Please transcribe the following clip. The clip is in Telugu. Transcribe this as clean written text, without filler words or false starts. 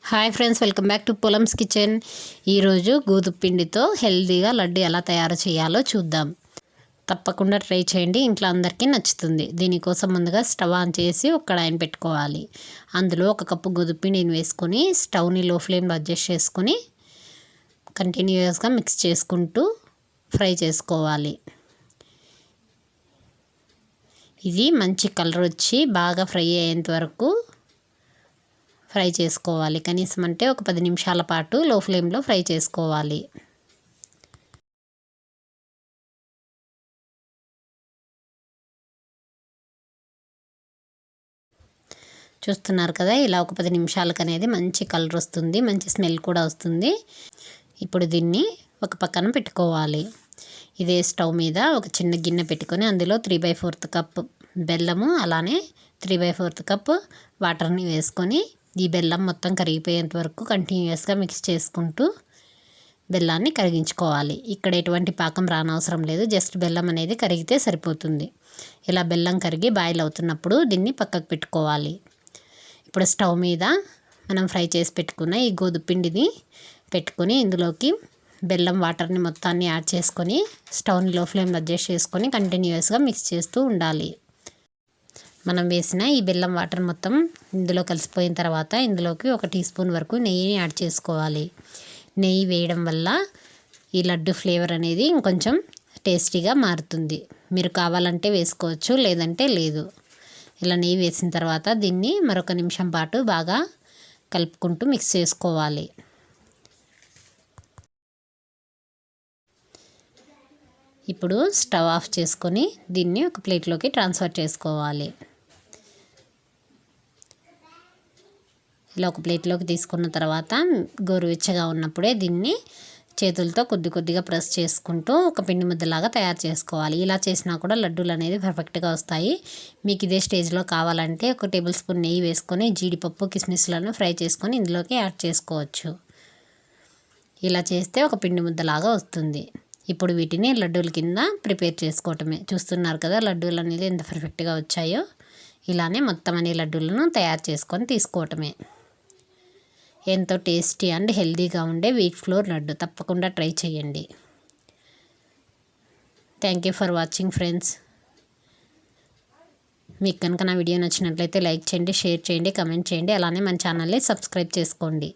Hi friends, welcome back to Polam's kitchen. ఈరోజు గోధుమ పిండితో హెల్తీగా లడ్డు ఎలా తయారు చేయాలో చూద్దాం. తప్పకుండా ట్రై చేయండి, ఇంట్లో అందరికీ నచ్చుతుంది. దీనికోసం ముందుగా స్టవ్ ఆన్ చేసి ఒక కడాయిని పెట్టుకోవాలి. అందులో 1 కప్పు గోధుమ పిండిని వేసుకొని స్టవ్ని లో ఫ్లేమ్లో అడ్జస్ట్ చేసుకొని కంటిన్యూస్గా మిక్స్ చేసుకుంటూ ఫ్రై చేసుకోవాలి. ఇది మంచి కలర్ వచ్చి బాగా ఫ్రై అయ్యేంత వరకు ఫ్రై చేసుకోవాలి. కనీసం అంటే ఒక 10 నిమిషాల పాటు లో ఫ్లేమ్లో ఫ్రై చేసుకోవాలి. చూస్తున్నారు కదా, ఇలా ఒక 10 నిమిషాలకు అనేది మంచి కలర్ వస్తుంది, మంచి స్మెల్ కూడా వస్తుంది. ఇప్పుడు దీన్ని ఒక పక్కన పెట్టుకోవాలి. ఇదే స్టవ్ మీద ఒక చిన్న గిన్నె పెట్టుకొని అందులో 3/4 కప్ బెల్లము, అలానే 3/4 కప్ వాటర్ని వేసుకొని ఈ బెల్లం మొత్తం కరిగిపోయేంత వరకు కంటిన్యూస్గా మిక్స్ చేసుకుంటూ బెల్లాన్ని కరిగించుకోవాలి. ఇక్కడ ఎటువంటి పాకం రానవసరం లేదు, జస్ట్ బెల్లం అనేది కరిగితే సరిపోతుంది. ఇలా బెల్లం కరిగి బాయిల్ అవుతున్నప్పుడు దీన్ని పక్కకు పెట్టుకోవాలి. ఇప్పుడు స్టవ్ మీద మనం ఫ్రై చేసి పెట్టుకున్న ఈ గోధుమ పిండిని పెట్టుకొని ఇందులోకి బెల్లం వాటర్ని మొత్తాన్ని యాడ్ చేసుకొని స్టవ్ని లో ఫ్లేమ్లో అడ్జస్ట్ చేసుకొని కంటిన్యూస్గా మిక్స్ చేస్తూ ఉండాలి. మనం వేసిన ఈ బెల్లం వాటర్ మొత్తం ఇందులో కలిసిపోయిన తర్వాత ఇందులోకి 1 టీ స్పూన్ వరకు నెయ్యిని యాడ్ చేసుకోవాలి. నెయ్యి వేయడం వల్ల ఈ లడ్డు ఫ్లేవర్ అనేది ఇంకొంచెం టేస్టీగా మారుతుంది. మీరు కావాలంటే వేసుకోవచ్చు, లేదంటే లేదు. ఇలా నెయ్యి వేసిన తర్వాత దీన్ని మరొక నిమిషం పాటు బాగా కలుపుకుంటూ మిక్స్ చేసుకోవాలి. ఇప్పుడు స్టవ్ ఆఫ్ చేసుకొని దీన్ని ఒక ప్లేట్లోకి ట్రాన్స్ఫర్ చేసుకోవాలి. ఇలా ఒక ప్లేట్లోకి తీసుకున్న తర్వాత గోరువెచ్చగా ఉన్నప్పుడే దీన్ని చేతులతో కొద్దిగా ప్రెస్ చేసుకుంటూ ఒక పిండి ముద్దలాగా తయారు చేసుకోవాలి. ఇలా చేసినా కూడా లడ్డూలు అనేది పర్ఫెక్ట్గా వస్తాయి. మీకు ఇదే స్టేజ్లో కావాలంటే 1 టేబుల్ స్పూన్ నెయ్యి వేసుకొని జీడిపప్పు కిస్మిస్లను ఫ్రై చేసుకొని ఇందులోకి యాడ్ చేసుకోవచ్చు. ఇలా చేస్తే ఒక పిండి ముద్దలాగా వస్తుంది. ఇప్పుడు వీటిని లడ్డూల కింద ప్రిపేర్ చేసుకోవటమే. చూస్తున్నారు కదా, లడ్డూలు అనేది ఎంత పర్ఫెక్ట్గా వచ్చాయో. ఇలానే మొత్తం అన్ని లడ్డూలను తయారు చేసుకొని తీసుకోవటమే. ఎంతో టేస్టీ అండ్ హెల్తీగా ఉండే వీట్ ఫ్లోర్ లడ్డు తప్పకుండా ట్రై చేయండి. Thank you for watching friends. మీకు కనుక నా వీడియో నచ్చినట్లయితే లైక్ చేయండి, షేర్ చేయండి, కమెంట్ చేయండి. అలానే మన ఛానల్ని సబ్స్క్రైబ్ చేసుకోండి.